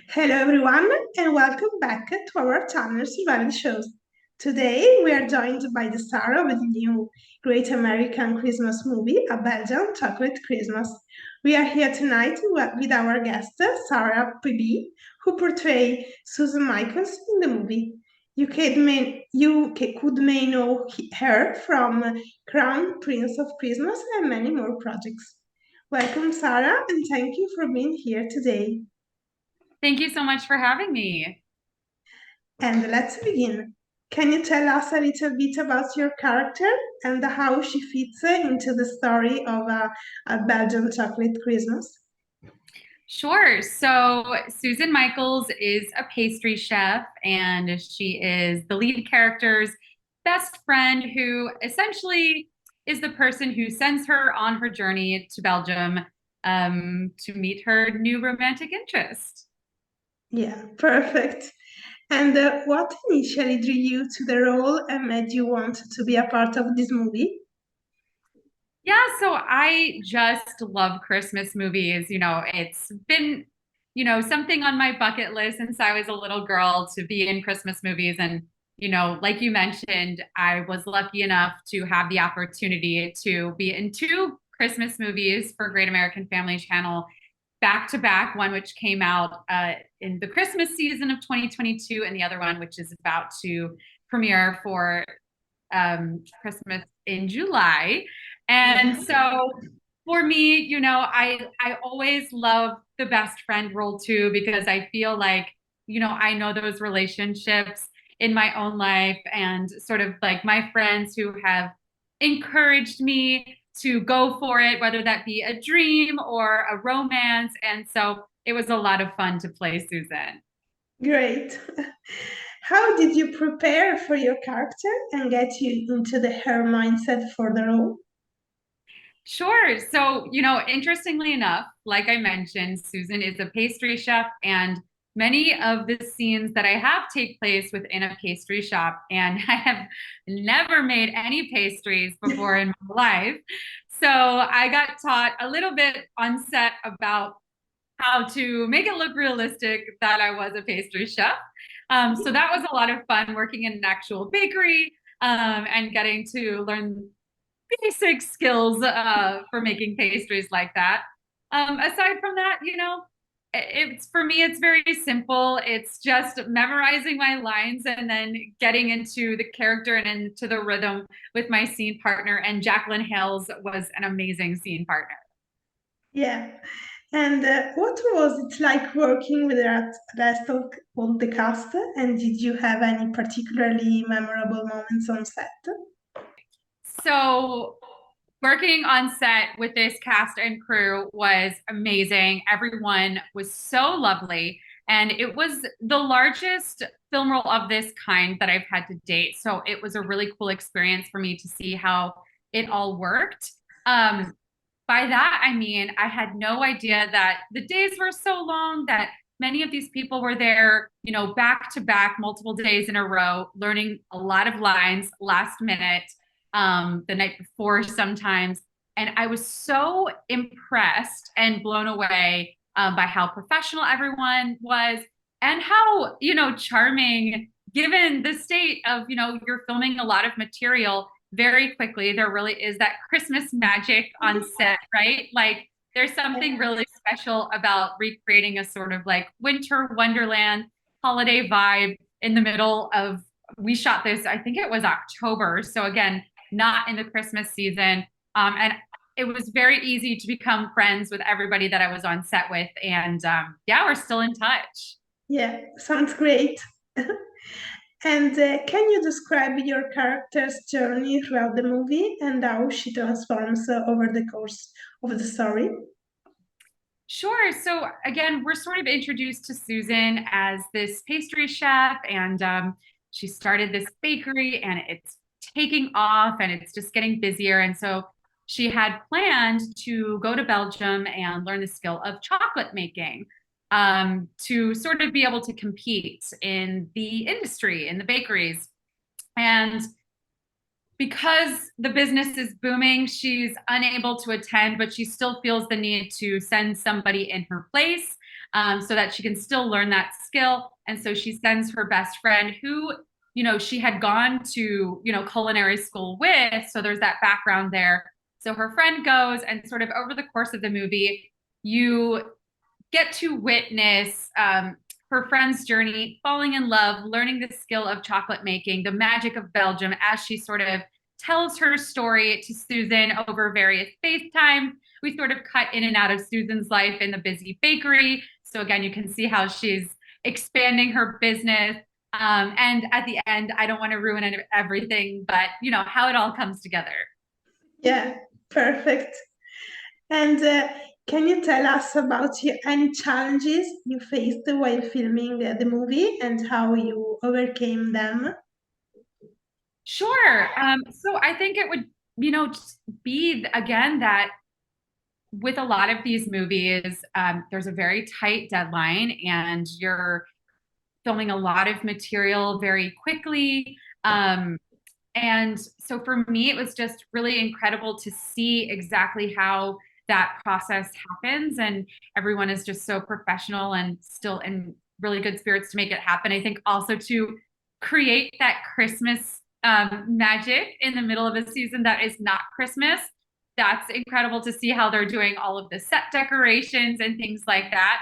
Hello everyone and welcome back to our channel Surviving Shows. Today we are joined by the star of the new Great American Christmas movie, A Belgian Chocolate Christmas. We are here tonight with our guest, Sarah Pribis, who portrays Susan Michaels in the movie. You could may know her from Crown Prince of Christmas and many more projects. Welcome Sarah and thank you for being here today. Thank you so much for having me. And let's begin. Can you tell us a little bit about your character and how she fits into the story of a Belgian chocolate Christmas? Sure. So, Susan Michaels is a pastry chef, and she is the lead character's best friend, who essentially is the person who sends her on her journey to Belgium to meet her new romantic interest. Yeah, perfect. And what initially drew you to the role and made you want to be a part of this movie? Yeah, so I just love Christmas movies. It's been, something on my bucket list since I was a little girl to be in Christmas movies. And, like you mentioned, I was lucky enough to have the opportunity to be in two Christmas movies for Great American Family Channel back to back, one which came out in the Christmas season of 2022, and the other one which is about to premiere for Christmas in July. And Yeah. so for me, I always love the best friend role too, because I feel like, I know those relationships in my own life and sort of like my friends who have encouraged me to go for it, whether that be a dream or a romance. And so it was a lot of fun to play Susan. Great. How did you prepare for your character and get you into the her mindset for the role? Sure. So, interestingly enough, like I mentioned, Susan is a pastry chef, and many of the scenes that I have take place within a pastry shop. And I have never made any pastries before in my life. So I got taught a little bit on set about how to make it look realistic that I was a pastry chef. So that was a lot of fun working in an actual bakery and getting to learn basic skills for making pastries like that. Aside from that, it's for me, it's very simple. It's just memorizing my lines and then getting into the character and into the rhythm with my scene partner. And Jaclyn Hales was an amazing scene partner. Yeah. And what was it like working with the rest of all the cast? And did you have any particularly memorable moments on set? So working on set with this cast and crew was amazing. Everyone was so lovely. And it was the largest film role of this kind that I've had to date. So it was a really cool experience for me to see how it all worked. Um, by that, I mean, I had no idea that the days were so long, that many of these people were there, back to back, multiple days in a row, learning a lot of lines last minute, the night before sometimes. And I was so impressed and blown away by how professional everyone was and how, charming, given the state of, you're filming a lot of material very quickly. There really is that Christmas magic on set, right? Like there's something really special about recreating a sort of like winter wonderland holiday vibe in the middle of, we shot this, I think it was October. So again, not in the Christmas season. And it was very easy to become friends with everybody that I was on set with. And yeah, we're still in touch. Yeah, sounds great. And can you describe your character's journey throughout the movie and how she transforms over the course of the story? Sure. So again, we're sort of introduced to Susan as this pastry chef, and she started this bakery, and it's taking off, and it's just getting busier. And so she had planned to go to Belgium and learn the skill of chocolate making to sort of be able to compete in the industry, in the bakeries. And because the business is booming, she's unable to attend, but she still feels the need to send somebody in her place so that she can still learn that skill. And so she sends her best friend who, she had gone to, culinary school with. So there's that background there. So her friend goes, and sort of over the course of the movie, you get to witness her friend's journey, falling in love, learning the skill of chocolate making, the magic of Belgium as she sort of tells her story to Susan over various FaceTime. We sort of cut in and out of Susan's life in the busy bakery. So again, you can see how she's expanding her business. And at the end, I don't want to ruin everything, but how it all comes together. Yeah, perfect. And can you tell us about any challenges you faced while filming the movie and how you overcame them? Sure. So I think it would, just be again that with a lot of these movies, there's a very tight deadline and you're filming a lot of material very quickly. And so for me, it was just really incredible to see exactly how that process happens. And everyone is just so professional and still in really good spirits to make it happen. I think also to create that Christmas magic in the middle of a season that is not Christmas. That's incredible to see how they're doing all of the set decorations and things like that.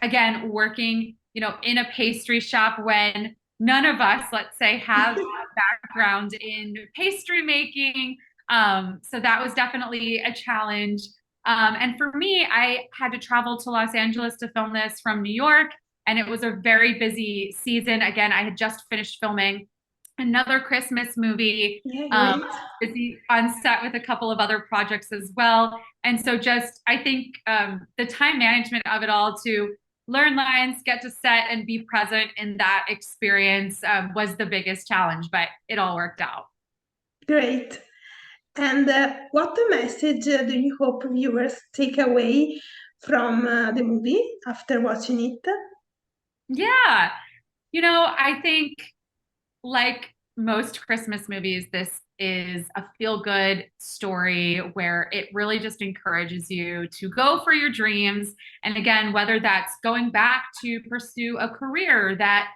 Again, working, in a pastry shop when none of us, let's say, have a background in pastry making. So that was definitely a challenge. And for me, I had to travel to Los Angeles to film this from New York, and it was a very busy season. Again, I had just finished filming another Christmas movie, Yeah, great. busy on set with a couple of other projects as well. And so just, I think the time management of it all to learn lines, get to set and be present in that experience was the biggest challenge, but it all worked out. Great. And what message do you hope viewers take away from the movie after watching it? Yeah. I think like most Christmas movies, this is a feel good story where it really just encourages you to go for your dreams. And again, whether that's going back to pursue a career that,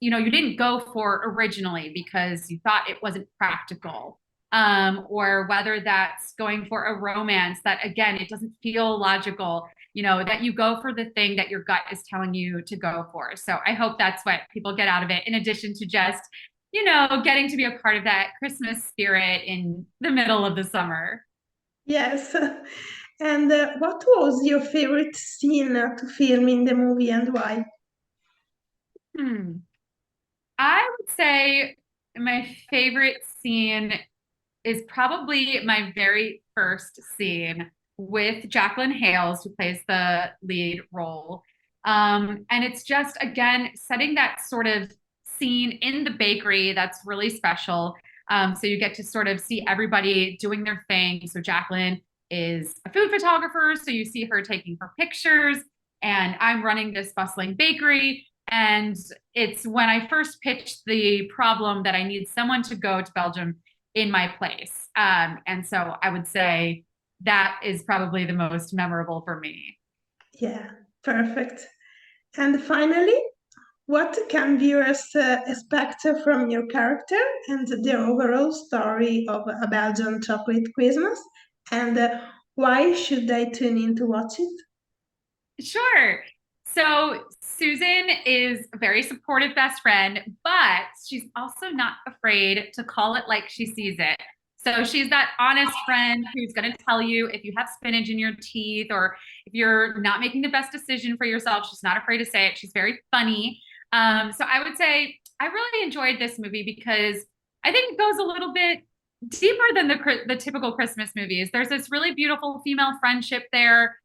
you didn't go for originally because you thought it wasn't practical. Or whether that's going for a romance that, again, it doesn't feel logical, that you go for the thing that your gut is telling you to go for. So I hope that's what people get out of it, in addition to just, getting to be a part of that Christmas spirit in the middle of the summer. Yes. And what was your favorite scene to film in the movie and why? Hmm. I would say my favorite scene is probably my very first scene with Jaclyn Hales, who plays the lead role. And it's just, again, setting that sort of scene in the bakery that's really special. So you get to sort of see everybody doing their thing. So Jaclyn is a food photographer. So you see her taking her pictures, and I'm running this bustling bakery. And it's when I first pitched the problem that I need someone to go to Belgium in my place. And so I would say that is probably the most memorable for me. Yeah, perfect. And finally, what can viewers expect from your character and the overall story of A Belgian Chocolate Christmas? And why should they tune in to watch it? Sure. So Susan is a very supportive best friend, but she's also not afraid to call it like she sees it. So she's that honest friend who's going to tell you if you have spinach in your teeth or if you're not making the best decision for yourself. She's not afraid to say it. She's very funny. So I would say I really enjoyed this movie because I think it goes a little bit deeper than the typical Christmas movies. There's this really beautiful female friendship there.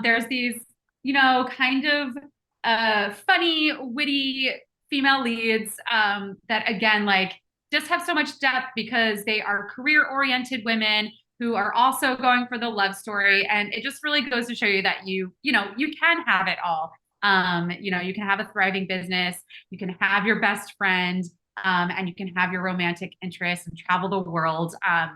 There's these kind of funny, witty female leads that, again, like just have so much depth because they are career oriented women who are also going for the love story. And it just really goes to show you that you can have it all. You can have a thriving business, you can have your best friend, and you can have your romantic interests and travel the world.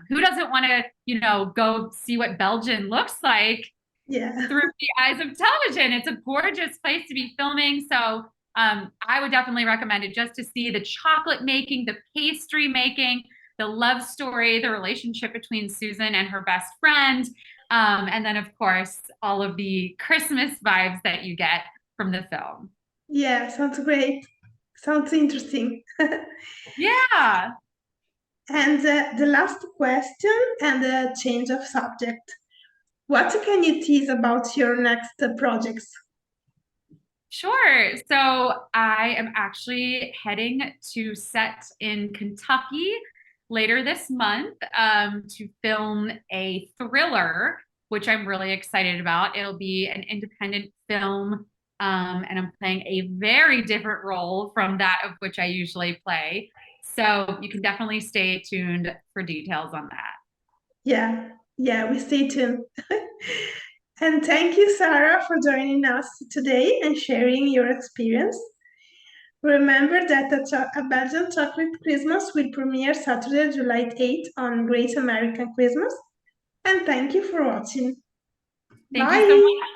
Who doesn't want to, go see what Belgium looks like Yeah. through the eyes of television? It's a gorgeous place to be filming. So I would definitely recommend it just to see the chocolate making, the pastry making, the love story, the relationship between Susan and her best friend. And then, of course, all of the Christmas vibes that you get from the film. Yeah, sounds great. Sounds interesting. Yeah. And the last question and a change of subject. What can you tease about your next projects? Sure. So I am actually heading to set in Kentucky later this month to film a thriller, which I'm really excited about. It'll be an independent film, and I'm playing a very different role from that of which I usually play. So you can definitely stay tuned for details on that. Yeah, yeah, we stay tuned. And thank you, Sarah, for joining us today and sharing your experience. Remember that a Belgian Chocolate Christmas will premiere Saturday, July 8th on Great American Christmas. And thank you for watching. Thank you so Bye. much.